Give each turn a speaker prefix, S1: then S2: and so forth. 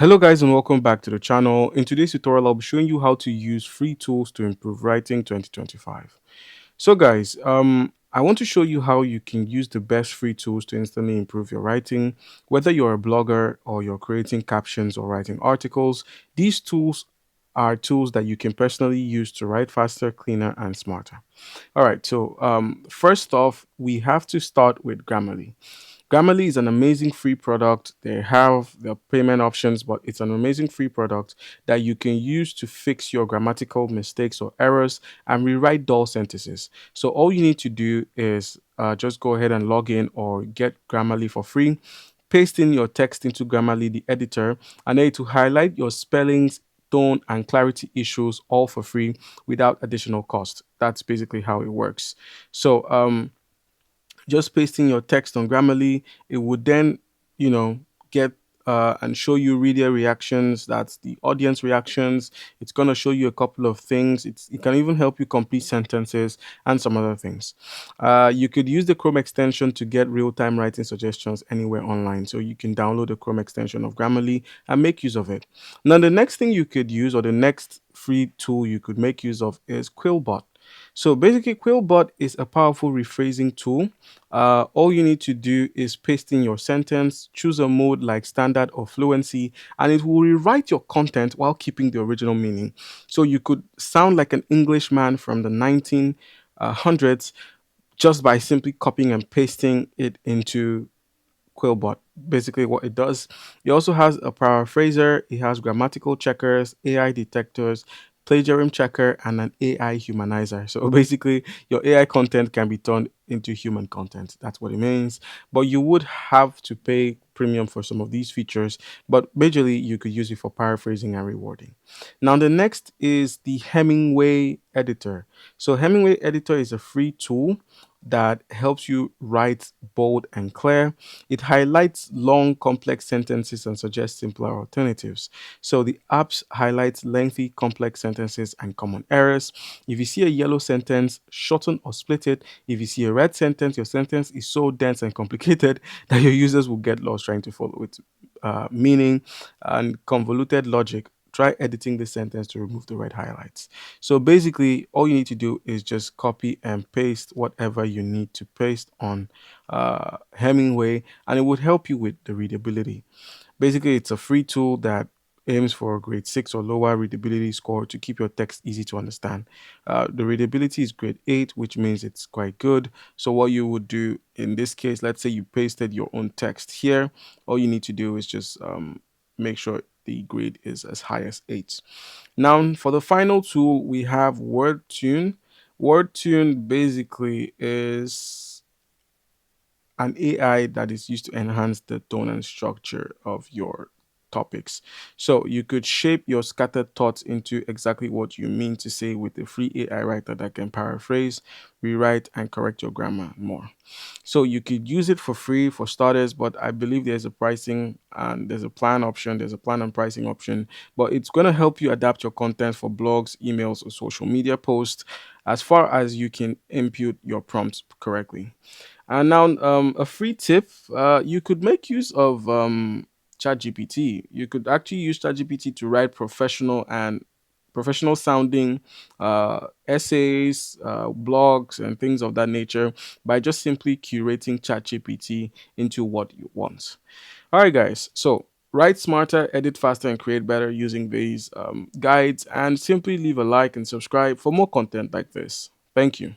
S1: Hello guys and welcome back to the channel. In today's tutorial, I'll be showing you how to use free tools to improve writing 2025. So guys, I want to show you how you can use the best free tools to instantly improve your writing. Whether you're a blogger or you're creating captions or writing articles, these tools are tools that you can personally use to write faster, cleaner, and smarter. All right, so first off, we have to start with Grammarly. Grammarly is an amazing free product. They have the payment options, but it's an amazing free product that you can use to fix your grammatical mistakes or errors and rewrite dull sentences. So all you need to do is just go ahead and log in or get Grammarly for free, paste in your text into Grammarly, the editor, and then to highlight your spellings, tone, and clarity issues all for free without additional cost. That's basically how it works. So just pasting your text on Grammarly, it would then, get and show you reader reactions. That's the audience reactions. It's gonna show you a couple of things. It can even help you complete sentences and some other things. You could use the Chrome extension to get real-time writing suggestions anywhere online. So you can download the Chrome extension of Grammarly and make use of it. Now, the next thing you could use, or the next free tool you could make use of, is Quillbot. So basically, Quillbot is a powerful rephrasing tool. All you need to do is paste in your sentence, choose a mode like standard or fluency, and it will rewrite your content while keeping the original meaning. So you could sound like an Englishman from the 1900s just by simply copying and pasting it into Quillbot. Basically, what it does, it also has a paraphraser, it has grammatical checkers, AI detectors, plagiarism checker, and an AI humanizer. So basically, your AI content can be turned into human content. That's what it means. But you would have to pay premium for some of these features, but majorly you could use it for paraphrasing and rewarding. Now, the next is the Hemingway editor. So, Hemingway editor is a free tool that helps you write bold and clear. It highlights long, complex sentences and suggests simpler alternatives. So the apps highlights lengthy, complex sentences and common errors. If you see a yellow sentence, shorten or split it. If you see a red sentence, your sentence is so dense and complicated that your users will get lost trying to follow its meaning and convoluted logic. Try editing the sentence to remove the red highlights. So basically, all you need to do is just copy and paste whatever you need to paste on Hemingway, and it would help you with the readability. Basically, it's a free tool that aims for a grade 6 or lower readability score to keep your text easy to understand. The readability is grade 8, which means it's quite good. So, what you would do in this case, let's say you pasted your own text here, all you need to do is just make sure the grade is as high as 8. Now, for the final tool, we have WordTune. WordTune basically is an AI that is used to enhance the tone and structure of your topics. So you could shape your scattered thoughts into exactly what you mean to say with a free AI writer that can paraphrase, rewrite, and correct your grammar more. So you could use it for free for starters, but I believe there's a pricing and there's a plan option, there's a plan and pricing option, but it's going to help you adapt your content for blogs, emails, or social media posts as far as you can input your prompts correctly. And now, a free tip: you could make use of ChatGPT. You could actually use ChatGPT to write professional sounding essays, blogs, and things of that nature by just simply curating ChatGPT into what you want. All right, guys. So write smarter, edit faster, and create better using these guides. And simply leave a like and subscribe for more content like this. Thank you.